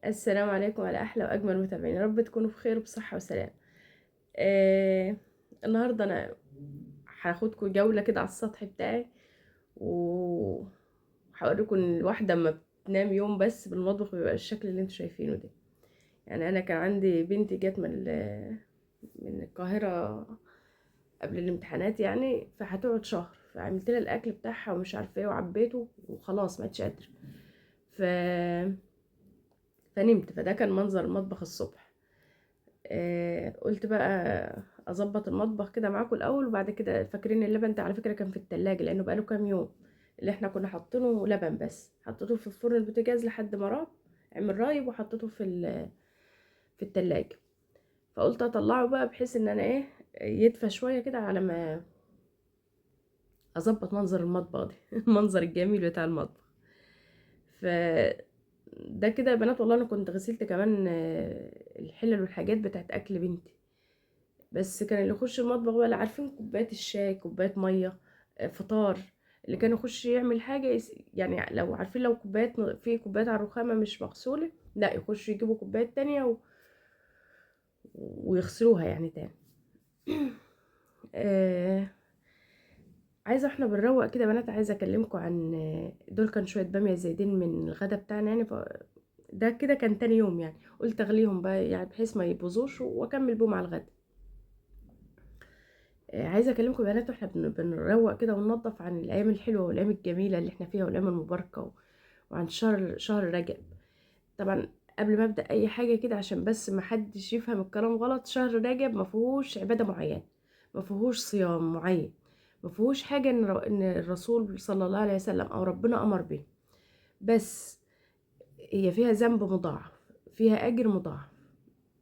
السلام عليكم على احلى واجمل متابعين، يا رب تكونوا بخير وبصحه وسلام. آه النهارده انا هاخدكم جوله كده على السطح بتاعي، وهوريكم ان الواحده اما بتنام يوم بس بالمطبخ بيبقى الشكل اللي انتوا شايفينه ده. يعني انا كان عندي بنتي جت من القاهره قبل الامتحانات، يعني فهتقعد شهر، فعملت لها الاكل بتاعها ومش عارفه ايه وعبيته وخلاص ما عادش قادره. ف فنمت، فده كان منظر المطبخ الصبح. قلت بقى اظبط المطبخ كده معاكم الاول، وبعد كده فاكرين اللبن ده على فكره كان في التلاجة لانه بقاله كام يوم اللي احنا كنا حاطينه لبن، بس حطيته في فرن البوتاجاز لحد ما راح عمل رايب، وحطيته في التلاجة. فقلت اطلعه بقى بحيث ان انا ايه يدفى شويه كده على ما اظبط منظر المطبخ ده المنظر الجميل بتاع المطبخ. ف ده كده يا بنات، والله انا كنت غسلت كمان الحلل والحاجات بتاعت اكل بنتي، بس كان اللي يخش المطبخ بقى اللي عارفين كوباية الشاي، كوباية مية، فطار. اللي كان يخش يعمل حاجة يعني لو عارفين لو كوبايات في كوبايات على الرخامة مش مغسولة، لا يخشوا يجيبوا كوبايات تانية ويغسلوها يعني تاني. آه... عايزة احنا بنروق كده بنات، عايزة اكلمكم عن دول كان شوية بامية زايدين من الغدا بتاعنا يعني ده كده كان تاني يوم، يعني قلت اغليهم بقى يعني بحيث ما يبوظوش واكمل بهم على الغدا. عايزه اكلمكم يا بنات، واحنا بنروق كده وننظف عن الايام الحلوه والايام الجميله اللي احنا فيها والايام المباركه وعن شهر رجب. طبعا قبل ما ابدا اي حاجه كده عشان بس ما حدش يفهم الكلام غلط، شهر رجب ما فيهوش عباده معينه، ما فيهوش صيام معين، ما فيهوش حاجه ان الرسول صلى الله عليه وسلم او ربنا امر به، بس هي فيها ذنب مضاعف، فيها اجر مضاعف.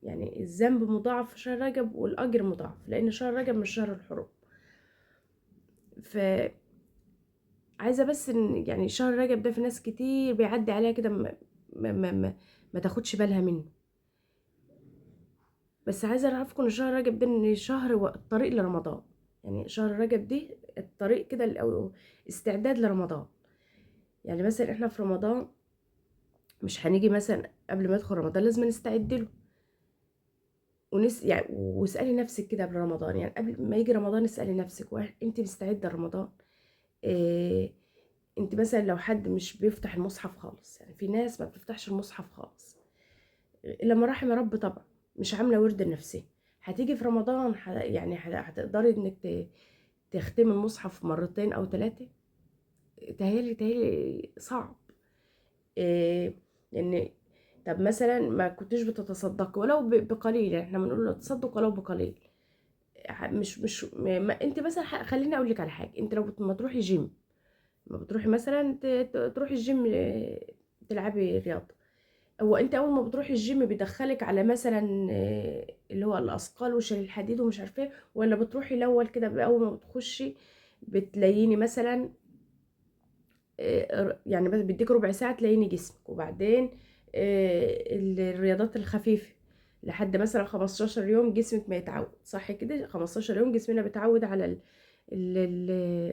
يعني الذنب مضاعف في شهر رجب والاجر مضاعف، لان شهر رجب مش شهر الحرم. فعايزه بس ان يعني شهر رجب ده في ناس كتير بيعدي عليها كده ما تاخدش بالها منه. بس عايزه اعرفكم ان شهر رجب ده ان شهر الطريق لرمضان. يعني شهر رجب دي الطريق كده او استعداد لرمضان. يعني مثلا احنا في رمضان مش هنيجي مثلا قبل ما يدخل رمضان لازم نستعد له يعني واسالي نفسك كده قبل رمضان، يعني قبل ما يجي رمضان اسالي نفسك انت مستعده لرمضان؟ إيه؟ انت مثلا لو حد مش بيفتح المصحف خالص، يعني في ناس ما بتفتحش المصحف خالص الا ما رحم رب طبعا، مش عامله ورد لنفسها، هتيجي في رمضان يعني هتقدري انك تختمي المصحف مرتين او ثلاثه؟ تهيالي صعب. إيه؟ لان طب مثلا ما كنتش بتتصدقي ولو بقليل، يعني احنا بنقول له تصدق ولو بقليل. مش ما انت مثلا خليني اقول لك على حاجه، انت لو ما تروحي جيم، ما بتروحي مثلا تروحي الجيم، تلعبي رياضة، هو انت اول ما بتروحي الجيم بيدخلك على مثلا اللي هو الاثقال وشيل الحديد ومش عارفه ايه، ولا بتروحي الاول كده اول ما بتخشي بتلاقيني مثلا يعني بس بيديك ربع ساعة تلاقيني جسمك، وبعدين الرياضات الخفيفة لحد مثلا 15 يوم جسمك ما يتعود، صح كده؟ 15 يوم جسمنا بيتعود على ال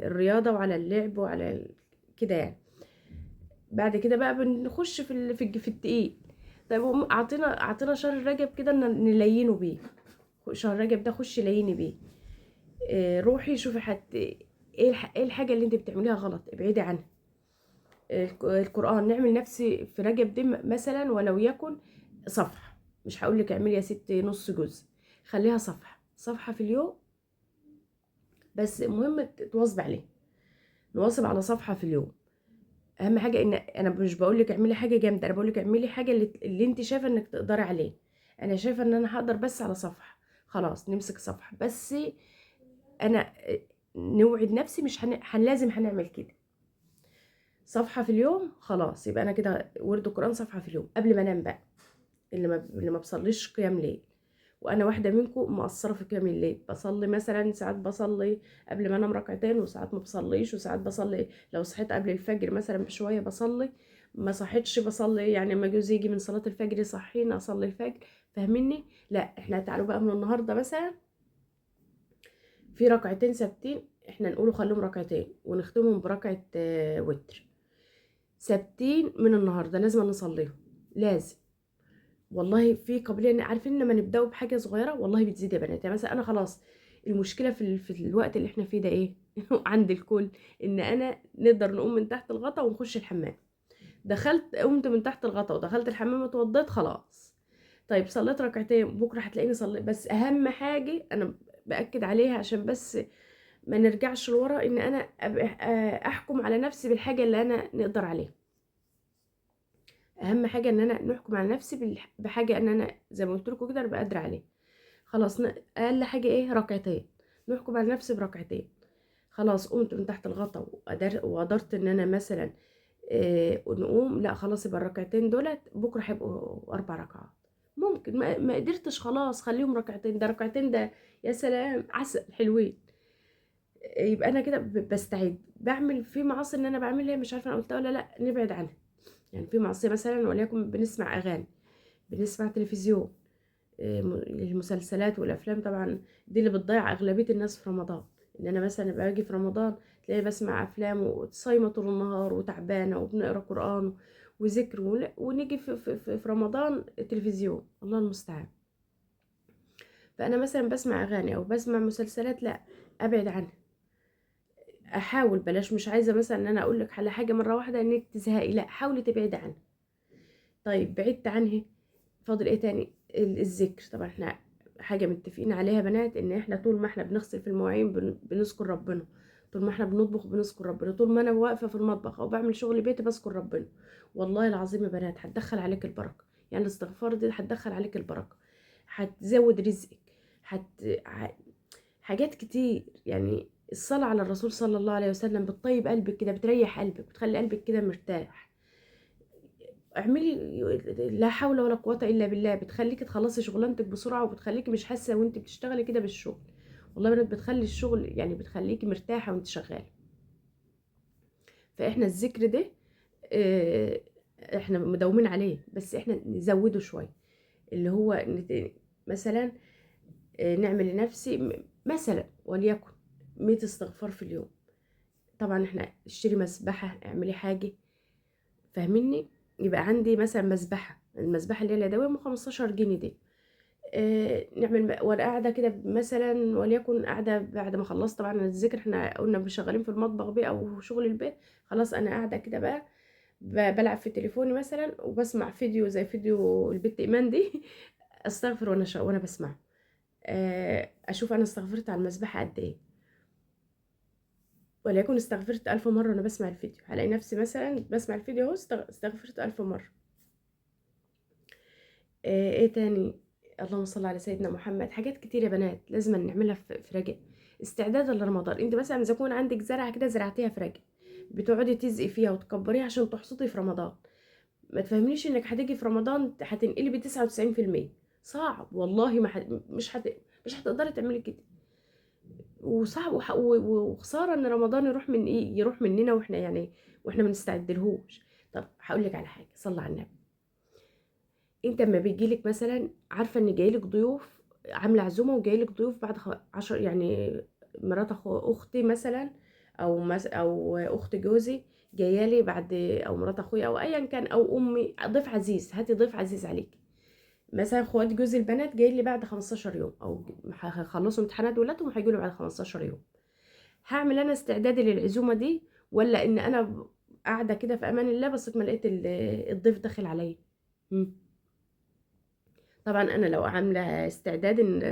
الرياضة وعلى اللعب وعلى كده يعني. بعد كده بقى بنخش في التقيل. طيب اعطينا شهر رجب كده نلينه بيه. شهر رجب ده خشي ليني بيه. روحي شوفي ايه الحاجة اللي انت بتعمليها غلط ابعدي عنها. القرآن نعمل نفسي في رجب دي مثلا ولو يكن صفحة، مش هقول لك اعملي يا ستي نص جزء، خليها صفحة في اليوم، بس المهم تواظبي عليه، نواظب على صفحة في اليوم. اهم حاجة ان انا مش بقول لك اعملي حاجة جامدة، انا بقول لك اعملي حاجة اللي انت شايفة انك تقدري عليه. انا شايفة ان انا هقدر بس على صفحة، خلاص نمسك صفحة بس. انا نوعد نفسي مش لازم هنعمل كده صفحة في اليوم، خلاص يبقى انا كده ورد القرآن صفحة في اليوم قبل ما انام بقى. اللي ما بصليش قيام ليل، وانا واحده منكم مقصره في قيام الليل، بصلي مثلا ساعات بصلي قبل ما انام ركعتين، وساعات ما بصليش، وساعات بصلي لو صحيت قبل الفجر مثلا بشويه بصلي، ما صحيتش بصلي يعني ما جوزي يجي من صلاه الفجر يصحيني اصلي الفجر. فاهميني؟ لا احنا تعالوا بقى من النهارده مثلا في ركعتين ثابتين، احنا نقوله خليهم ركعتين ونختمهم بركعه وتر ثابتين من النهارده لازم نصليهم، لازم. والله في قابليه، ان عارفين لما نبداوا بحاجه صغيره والله بتزيد يا بنات. يعني مثلا انا خلاص المشكله في الوقت اللي احنا فيه ده ايه عند الكل، ان انا نقدر نقوم من تحت الغطا ونخش الحمام. قمت من تحت الغطا ودخلت الحمام اتوضيت خلاص. طيب صليت ركعتين، بكره هتلاقيني صليت. بس اهم حاجه انا باكد عليها عشان بس ما نرجعش لورا، ان انا أبقى احكم على نفسي بالحاجه اللي انا نقدر عليها. اهم حاجه ان انا نحكم على نفسي بحاجه ان انا زي ما قلت لكم كده انا قادره عليها. خلاص اقل حاجه ايه؟ ركعتين. نحكم على نفسي بركعتين. خلاص قمت من تحت الغطا وقدرت ان انا مثلا نقوم، لا خلاص يبقى الركعتين دولت بكره هيبقوا 4 ركعات. ممكن ما قدرتش، خلاص خليهم ركعتين. ده ركعتين ده يا سلام عسل حلوين. يبقى انا كده بستعد. بعمل في معاصي ان انا بعملها مش عارفه انا قلتها ولا لا، نبعد عنها. يعني في معصيه مثلا وليكن بنسمع اغاني، بنسمع تلفزيون، المسلسلات والافلام طبعا دي اللي بتضيع اغلبيه الناس في رمضان. ان انا مثلا باجي في رمضان تلاقي بسمع افلام وصايمه طول النهار وتعبانه وبنقرا قران وذكر ونيجي في رمضان التلفزيون، الله المستعان. فانا مثلا بسمع اغاني او بسمع مسلسلات، لا ابعد عنها. احاول بلاش، مش عايزه مثلا ان انا اقول لك على حاجه مره واحده انك تزهقي، لا حاولي تبعدي عنها. طيب بعدت عنها، فاضل ايه تاني؟ الذكر. طبعا احنا حاجه متفقين عليها بنات، ان احنا طول ما احنا بنغسل في المواعين بنذكر ربنا، طول ما احنا بنطبخ بنذكر ربنا، طول ما انا واقفه في المطبخ او بعمل شغل بيتي بذكر ربنا. والله العظيم يا بنات هتدخل عليك البركه. يعني الاستغفار دي هتدخل عليك البركه، هتزود رزقك، هت... ح- حاجات كتير. يعني الصلاة على الرسول صلى الله عليه وسلم بتطيب قلبك كده، بتريح قلبك، بتخلي قلبك كده مرتاح. اعملي لا حول ولا قوة الا بالله، بتخليكي تخلصي شغلانتك بسرعة، وبتخليكي مش حاسة وانت بتشتغلي كده بالشغل. والله بنات بتخلي الشغل يعني بتخليكي مرتاحة وانت شغالة. فاحنا الذكر ده اه، احنا مداومين عليه، بس احنا نزوده شوية. اللي هو مثلا نعمل لنفسي مثلا وليكن 100 استغفار في اليوم. طبعا احنا اشتري مسبحة، اعملي حاجة، فاهميني؟ يبقى عندي مثلا مسبحة، المسبحة اللي هي اليدوية ب 15 جنيه دي. نعمل وانا قاعدة كده مثلا وليكن قاعدة بعد ما خلصت طبعا الذكر، احنا قلنا شغالين في المطبخ بقى او شغل البيت. خلاص انا قاعدة كده بقى بلعب في تليفوني مثلا وبسمع فيديو زي فيديو البت ايمان دي استغفر وانا بسمعه. اشوف انا استغفرت على المسبحة قد ايه، وليكن استغفرت 1000 مرة وأنا بسمع الفيديو، هلاقي نفسي مثلا بسمع الفيديو اهو استغفرت 1000 مرة. ايه تاني؟ اللهم صل على سيدنا محمد. حاجات كتير يا بنات لازم نعملها في رجب، استعدادا لرمضان. انت مثلا اذا يكون عندك زرعة كده زرعتيها في رجب، بتقعدي تزقي فيها وتكبريها عشان تحصدي في رمضان. ما تفهمنيش انك هتيجي في رمضان هتنقلي ب99%. صعب والله، ما مش هتقدري تعملي كده. وصعب وخساره ان رمضان يروح من ايه، يروح مننا واحنا يعني واحنا ما نستعدلهوش. طب هقول لك على حاجه، صلي على النبي. انت اما بيجيلك مثلا، عارفه ان جايلك ضيوف، عامله عزومه وجايلك ضيوف بعد 10 يعني مرات اختي مثلا، او اخت جوزي جايالي بعد، او مرات اخويا او ايا كان، او امي، ضيف عزيز. هاتي ضيف عزيز عليك. مثلا اخوات جوزي البنات جاي لي بعد 15 يوم، او هيخلصوا امتحانات ولادهم وهيجوا لي بعد 15 يوم. هعمل انا استعدادي للعزومه دي، ولا ان انا قاعده كده في امان الله بس ما لقيت الضيف داخل عليا؟ طبعا انا لو عامله استعداد ان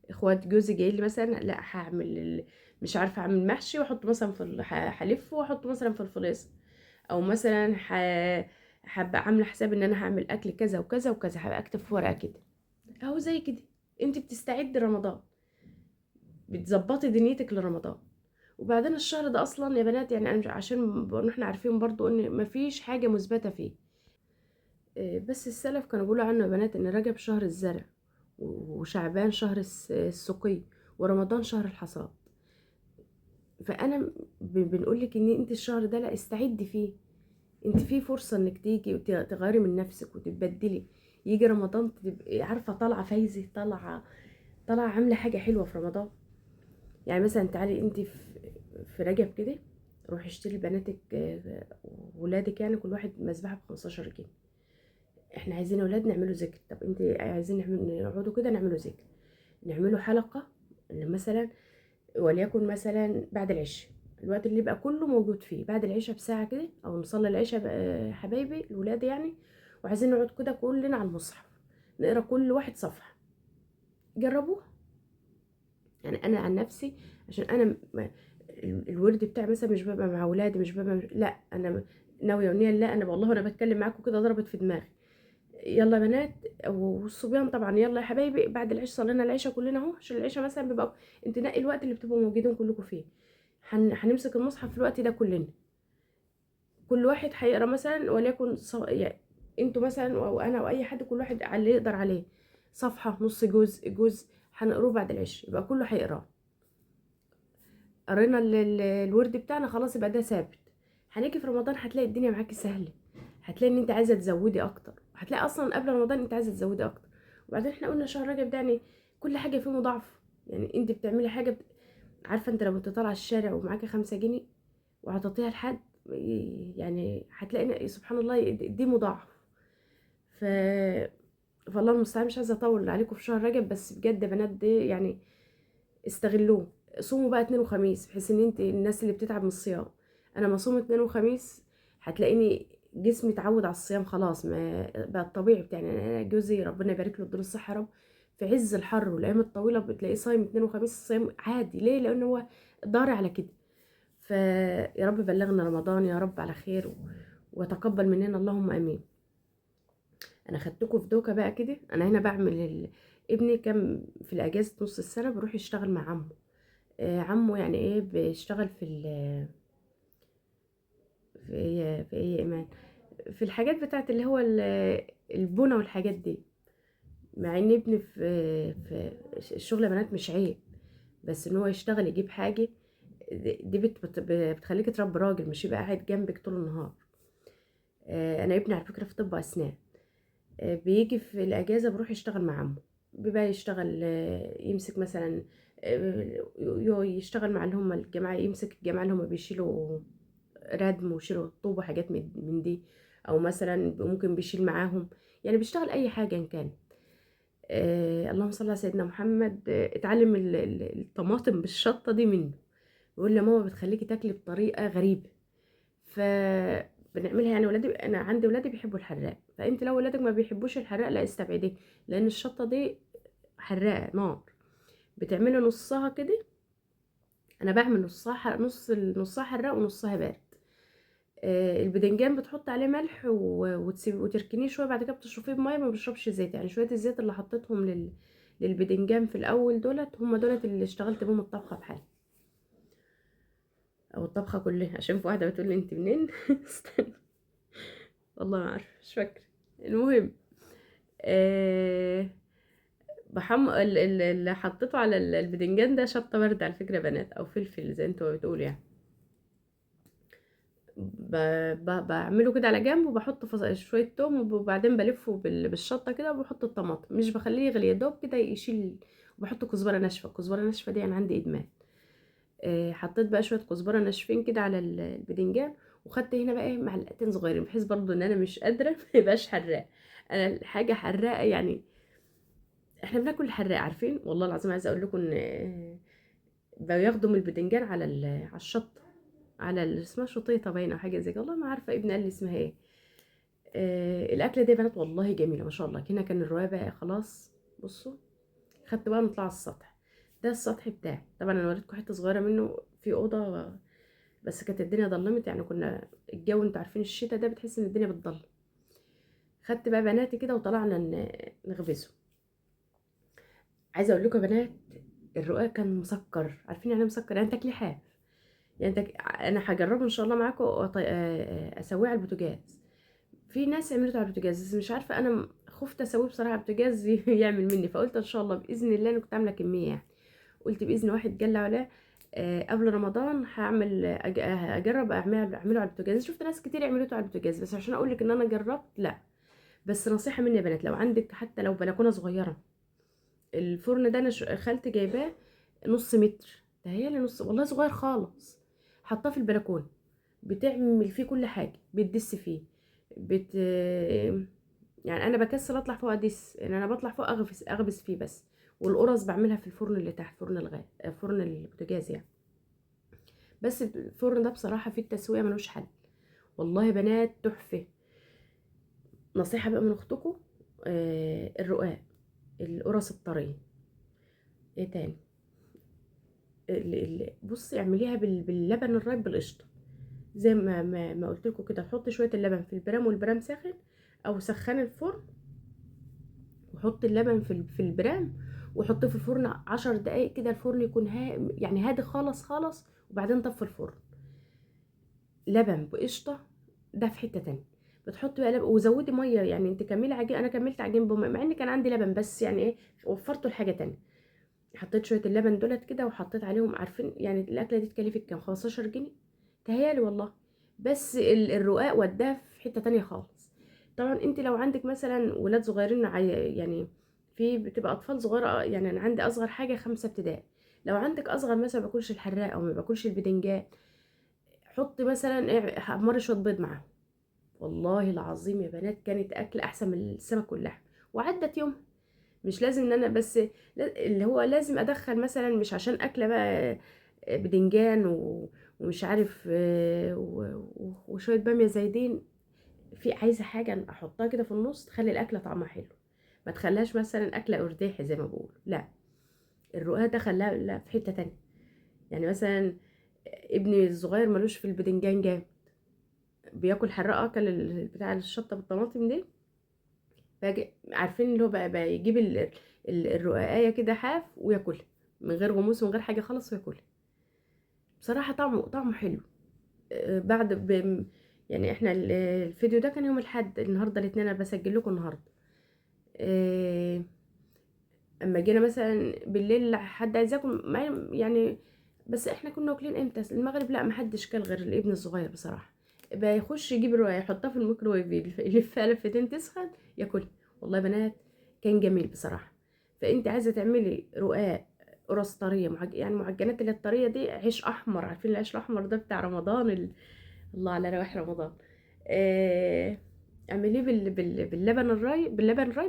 اخوات جوزي جاي لي مثلا، لا هعمل مش عارفه اعمل محشي واحطه مثلا هلفه واحطه مثلا في الفريزر، او مثلا حابه عامله حساب ان انا هعمل اكل كذا وكذا وكذا، هبقى اكتب في ورقه كده اهو زي كده. انت بتستعدي رمضان، بتظبطي دنيتك لرمضان. وبعدين الشهر ده اصلا يا بنات، يعني انا عشان احنا عارفين برضو ان مفيش حاجه مثبته فيه. بس السلف كانوا بيقولوا عنه يا بنات ان رجب شهر الزرع، وشعبان شهر السقي، ورمضان شهر الحصاد. فانا بنقولك ان انت الشهر ده لا استعدي فيه. انت في فرصه انك تيجي وتغيري من نفسك وتتبدلي. يجي رمضان تبقي عارفه طالعه فايزه، طالعه عامله حاجه حلوه في رمضان. يعني مثلا تعالي انت في رجب كده، روحي اشتري لبناتك ولادك يعني كل واحد مسبحه ب15 جنيه. احنا عايزين اولاد نعملوا ذكر. طب انت عايزين نقعدوا كده نعملوا ذكر، نعملوا حلقة اللي مثلا وليكن مثلا بعد العشاء، الوقت اللي يبقى كله موجود فيه بعد العشاء بساعة كده، او نصلي العشاء حبايبي الولاد يعني، وعايزين نقعد كده كلنا على المصحف نقرا كل واحد صفحة. جربوها. يعني انا عن نفسي، عشان انا الورد بتاعي مثلا مش ببقى مع ولادي، مش ببقى لا انا ناويه ونيا، لا انا والله وانا بتكلم معاكم كده ضربت في دماغي، يلا بنات والصبيان طبعا، يلا يا حبايبي بعد العشاء صلينا العشاء كلنا اهو، عشان العشاء مثلا بيبقى انت نقي الوقت اللي بتبقوا موجودين كلكم فيه، هنمسك المصحف في الوقت ده كلنا، كل واحد هيقرا مثلا وليكن يعني انتوا مثلا او انا او اي حد، كل واحد على اللي يقدر عليه صفحه، نص جزء هنقروه بعد العشاء، يبقى كله هيقراه. قرينا الورد بتاعنا خلاص، يبقى ده ثابت. هنيجي في رمضان هتلاقي الدنيا معاكي سهله، هتلاقي ان انت عايزه تزودي اكتر، هتلاقي اصلا قبل رمضان انت عايزه تزودي اكتر. وبعدين احنا قلنا شهر رجب ده يعني كل حاجه فيه مضاعفه، يعني انت بتعملي حاجه عارفه انت لو انت طالعه الشارع ومعاكي 5 جنيه وهتعطيها لحد، يعني هتلاقي سبحان الله دي مضاعف. ف فالله المستعان، مش عايزه اطول عليكم في شهر رجب، بس بجد يا بنات دي يعني استغلوه. صوموا بقى اثنين وخميس، بحيث ان انت الناس اللي بتتعب من الصيام، انا ما صوم اثنين وخميس هتلاقيني جسمي اتعود على الصيام خلاص، ما بقى الطبيعي بتاعي. يعني انا جوزي ربنا يبارك له، اديله الصحه يا رب، في عز الحر والايام الطويله بتلاقيه صايم اثنين وخميس، الصيام عادي. ليه؟ لان هو ضارع على كده. فيا رب بلغنا رمضان يا رب على خير، وتقبل مننا اللهم امين. انا خدتكم في دوكا بقى كده. انا هنا بعمل ابني كان في الاجازه نص السنه بيروح يشتغل مع عمه. عمه يعني ايه بيشتغل في ايه يا ايمان، في الحاجات بتاعت اللي هو البنا والحاجات دي. مع ان ابني في الشغل يا بنات مش عيب، بس ان هو يشتغل يجيب حاجه، دي بتخليك تربي راجل، مش يبقى قاعد جنبك طول النهار. انا ابني على فكره في طب اسنان، بيجي في الاجازه بروح يشتغل مع عمه، بيبقى يشتغل يمسك مثلا يشتغل مع اللي هم الجماعه، يمسك الجماعه اللي هم بيشيلوا ردم ويشيلوا طوب وحاجات من دي، او مثلا ممكن بيشيل معاهم، يعني بيشتغل اي حاجه ان كان. اللهم صل على سيدنا محمد. اتعلم الطماطم بالشطه دي منه، بيقول لي ماما بتخليكي تاكلي بطريقه غريبه. ف بنعملها يعني. ولادي، انا عندي ولادي بيحبوا الحراق، فانت لو ولادك ما بيحبوش الحراق لا استبعديه، لان الشطه دي حراقه نار. بتعملي نصها كده، انا بعمل نصها حراق ونصها بارد. البدنجان بتحط عليه ملح وتسيب وتركنيه شويه، بعد كده بتشربيه بميه، ما بيشربش زيت. يعني شويه الزيت اللي حطيتهم للبدنجان في الاول دولت، هم دولت اللي اشتغلت بهم الطبخه بحالي، او الطبخه كلها، عشان في واحده بتقول لي انت منين استنى، والله ما عارفه مش فاكره. المهم أه اللي حطيته على البدنجان ده شطه بارده على فكره يا بنات، او فلفل زي انتوا بتقولوا يعني. بعمله كده على جنب، وبحط شويه توم، وبعدين بلفه بالشطه كده، وبحط الطماطم، مش بخليه يغلي، يا دوب كده يشيل. وبحط كزبره ناشفه، الكزبره الناشفه دي انا عندي ادمان. حطيت بقى شويه كزبره ناشفين كده على البدنجان، وخدت هنا بقى ايه معلقتين صغيرين، بحيث برضو ان انا مش قادره ما يبقاش حراق. انا الحاجه حراقه يعني، احنا بناكل الحراق عارفين، والله العظيم عايزه اقول لكم ان بياخدوا من البدنجان على الشطه، على اسمها شطيطه باينه او حاجه زي كده، والله ما عارفه ابني قال لي اسمها ايه. الاكله دي يا بنات والله جميله ما شاء الله. هنا كان الروايه بقى خلاص. بصوا، خدت بقى نطلع على السطح. ده السطح بتاعي طبعا، انا وريتكم حته صغيره منه في اوضه، بس كانت الدنيا ضلمت، يعني كنا الجو انتوا عارفين الشتاء ده بتحس ان الدنيا بتضلم. خدت بقى بناتي كده وطلعنا نخبزه. عايزه اقول لكم يا بنات، الرقاق كان مسكر. عارفين يعني مسكر؟ يعني تاكلي حاف. يعني انا هجربه ان شاء الله معاكم اسويه على البوتاجاز. في ناس عملته على البوتاجاز، بس مش عارفه، انا خفت اسويه بصراحه على البوتاجاز يعمل مني، فقلت ان شاء الله باذن الله. انا كنت عامله كميه يعني، قلت باذن واحد جل عليه قبل رمضان هعمل اجرب اعمله على البوتاجاز. شفت ناس كتير عملته على البوتاجاز، بس عشان اقول لك ان انا جربت لا. بس نصيحه مني يا بنات، لو عندك حتى لو بلكونه صغيره، الفرن ده انا خالتي جايباه نص متر، تهيألي نص، والله صغير خالص، حطاه في البلكونه، بتعمل فيه كل حاجه، بتدس فيه، بت يعني انا بكسل اطلع فوق اديس، يعني انا بطلع فوق اغبس فيه بس. والقرص بعملها في الفرن اللي تحت، فرن الغاز، فرن البوتاجاز يعني. بس الفرن ده بصراحه فيه التسويه ملوش حل، والله يا بنات تحفه. نصيحه بقى من اختكم، الرقاق، القرص الطريه. ايه تاني؟ بصي اعمليها باللبن الرايب بالقشطه، زي ما قلت لكم كده. حطي شويه اللبن في البرام، والبرام ساخن او سخن الفرن، وحطي اللبن في البرام، وحطيه في الفرن 10 دقايق كده. الفرن يكون يعني هادي خالص خالص، وبعدين طفي الفرن. لبن بقشطه، ده في حته تانية. بتحطي بقى لبن وزودي ميه، يعني انت كملي عجين. انا كملت عجين بميه مع ان كان عندي لبن، بس يعني ايه، وفرته لحاجه تانية. حطيت شويه اللبن دولت كده، وحطيت عليهم، عارفين يعني الاكله دي تكلفك كام؟ 15 جنيه تهيالي والله. بس الرقاق وداها في حته تانية خالص. طبعا انت لو عندك مثلا ولاد صغيرين، يعني في بتبقى اطفال صغيره، يعني انا عندي اصغر حاجه 5 ابتدائي. لو عندك اصغر مثلا ما باكلش الحراق او ما باكلش البدنجان، حطي مثلا حمري شويه بيض معاهم. والله العظيم يا بنات كانت اكل احسن من السمك واللحم. وعدت يوم. مش لازم ان انا بس، اللي هو لازم ادخل مثلا، مش عشان اكله بقى بدنجان ومش عارف وشويه باميه زايدين. في عايزه حاجه احطها كده في النص تخلي الاكله طعمها حلو، ما تخليهاش مثلا اكله ارداحي زي ما بقول، لا. الرقاق ده خلاها لا في حته تانية. يعني مثلا ابني الصغير ملوش في البدنجان جامد، بياكل حراق، اكل بتاع الشطه بالطماطم دي. باجي عارفين اللي هو بقى يجيب الرقاقية كده حاف وياكلها، من غير غموس ومن غير حاجة خالص، وياكلها. بصراحة طعمه حلو. بعد يعني احنا الفيديو ده كان يوم الاحد، النهارده الاثنين، انا بسجل لكم النهارده. آه، اما جينا مثلا بالليل حد عايز ياكل يعني. بس احنا كنا واكلين امتى؟ المغرب. لا، محدش كل غير الابن الصغير بصراحه. بيخش يجيب الرواية يحطها في الميكروويف، يلفها لفتين تسخن، ياكل. والله يا بنات كان جميل بصراحه. فانت عايزه تعملي رقاق، قرص طريه، يعني معجنات اللي الطريه دي، عيش احمر. عارفين العيش الاحمر ده بتاع رمضان الله على رواح رمضان. آه، اعمليه باللبن الرايب،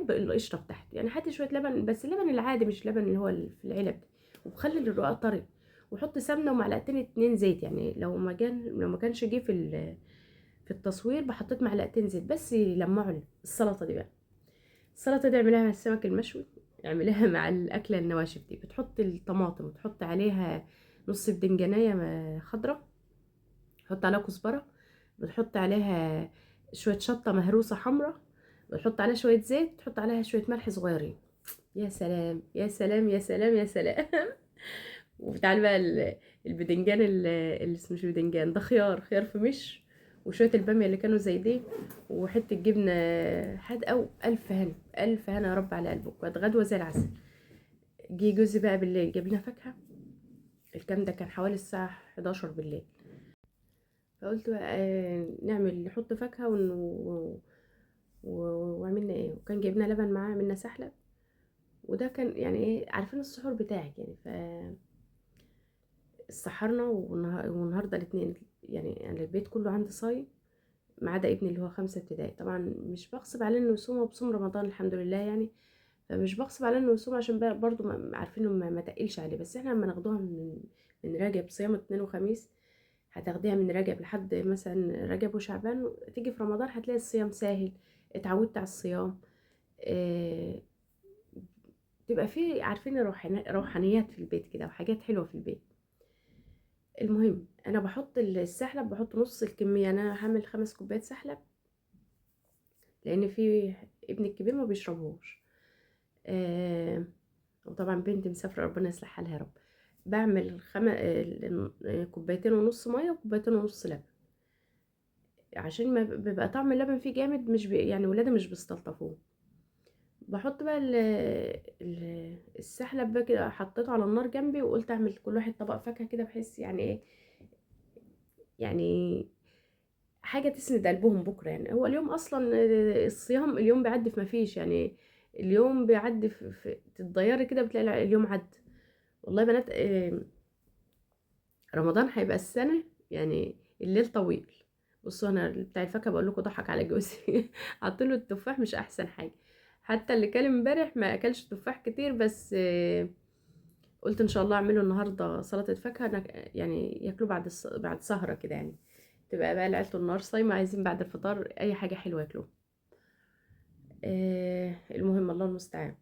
بالقشطه بتاعته. يعني هاتي شويه لبن، بس اللبن العادي مش لبن اللي هو في العلب ده. وخلي الرقاق طري. وحط سمنه ومعلقتين 2 زيت. يعني لو ما كانش جه في التصوير بحطيت معلقتين زيت بس يلمعوا السلطه دي بقى. السلطه دي اعمليها مع السمك المشوي، اعمليها مع الاكله النواشف دي. بتحط الطماطم وتحط عليها نص بدنجانيه خضراء، تحط عليها كزبره، بتحط عليها شويه شطه مهروسه حمراء، بتحط عليها شويه زيت، تحط عليها شويه ملح صغيرين. يا سلام يا سلام يا سلام يا سلام. وبتعال بقى البدنجان اللي اسمه مش بدنجان ده، خيار في مش، وشويه الباميه اللي كانوا زي دي، وحته جبنه حادقه. الف هنا الف هنا يا رب على قلبك، كانت غدوه زي العسل. جه جوزي بقى بالليل جاب لنا فاكهه. الكلام ده كان حوالي الساعه 11 بالليل. فقلت بقى نعمل نحط فاكهه وعملنا ايه، وكان جبنا لبن معاه، عملنا سحلب. وده كان يعني ايه، عارفين السحور بتاعك يعني. سحرنا والنهارده الاثنين، يعني انا البيت كله عندي صايم، ما عدا ابني اللي هو 5 ابتدائي. طبعا مش بغصب عليه انه يصوم، وبصوم رمضان الحمد لله يعني. فمش بغصب عليه انه يصوم، عشان برضه عارفين انه ما تقلش عليه. بس احنا لما ناخدوها من رجب، صيام اثنين وخميس، هتاخديها من رجب لحد مثلا رجب وشعبان، تيجي في رمضان هتلاقي الصيام سهل، اتعودت على الصيام. اه، تبقى فيه عارفين روحانيات في البيت كده، وحاجات حلوة في البيت. المهم انا بحط السحلب، بحط نص الكميه. انا هعمل 5 كوبايات سحلب، لان في ابني الكبير ما بيشربوش. وطبعا بنتي مسافره، ربنا يصلح حالها يا رب. بعمل 2.5 كوبايات ميه، و2.5 كوبايات لبن، عشان ما بيبقى طعم اللبن فيه جامد، مش يعني ولادي مش بيستلطفوه. بحط بقى السحلب بقى كده، حطيته على النار جنبي، وقلت اعمل كل واحد طبق فاكهه كده، بحيث يعني ايه، يعني حاجة تسند قلبهم بكرة. يعني هو اليوم أصلا الصيام، اليوم بيعدي في مفيش يعني. اليوم بيعدي تتضيري كده بتلاقي اليوم عدى. والله يا بنات رمضان هيبقى السنة يعني الليل طويل، بصوا انا بتاع الفاكهه بقول لكم ضحك على جوزي. حط له التفاح مش احسن حاجه، حتى اللي كان امبارح ما اكلش تفاح كتير، بس قلت ان شاء الله اعمله النهارده سلطه فاكهه يعني ياكلوا بعد سهره كده يعني، تبقى بقى العيله النهار صايمه عايزين بعد الفطار اي حاجه حلوه ياكلوها. المهم الله المستعان.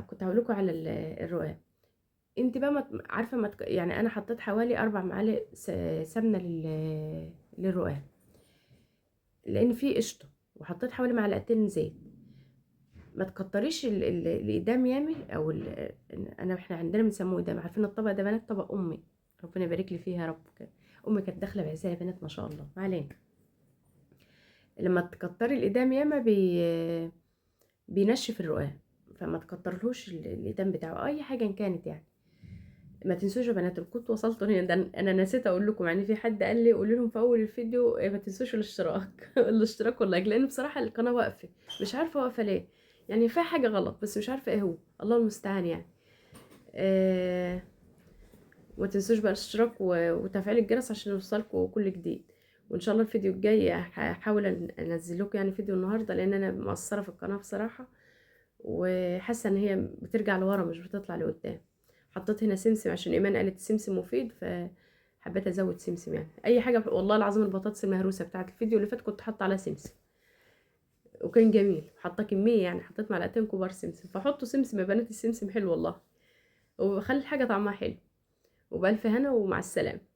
كنت هقول لكم على الرقاق. انت بقى عارفه يعني انا حطيت حوالي 4 معالق سمنه للرقاق، لان فيه قشطه، وحطيت حوالي معلقتين زيت. ما تكتريش الإدام يامي او احنا عندنا بنسموه إدام، عارفين الطبق ده بنات طبق امي، ربنا يبارك لي فيها يا رب. امي كانت داخله بعزها يا بنات ما شاء الله، ما علينا. لما تكتري الإدام ياما بينشف الرقاق، فما تكترلهوش الإدام بتاعه اي حاجه إن كانت يعني. ما تنسوش يا بنات، كنت وصلت هنا ده انا نسيت اقول لكم، يعني في حد قال لي قولوا لهم في اول الفيديو ما تنسوش الاشتراك. الاشتراك واللايك، لان بصراحه القناه واقفه، مش عارفه واقفه ليه، يعني في حاجه غلط بس مش عارفه ايه هو، الله المستعان يعني. آه وما تنسوش بقى الاشتراك وتفعيل الجرس عشان يوصلكم كل جديد. وان شاء الله الفيديو الجاي هحاول انزل لكم يعني فيديو النهارده، لان انا مقصره في القناه بصراحه، وحاسه ان هي بترجع لورا مش بتطلع لقدام. حطيت هنا سمسم عشان ايمان قالت السمسم مفيد، فحبيت ازود سمسم يعني اي حاجه. والله العظيم البطاطس المهروسه بتاعت الفيديو اللي فات كنت حاطه عليها سمسم وكان جميل، حاطه كميه يعني، حطيت معلقتين كبار سمسم. فحطوا سمسم يا بنات، السمسم حلو والله، وبخلي الحاجه طعمها حلو. وبألف هنا ومع السلامه.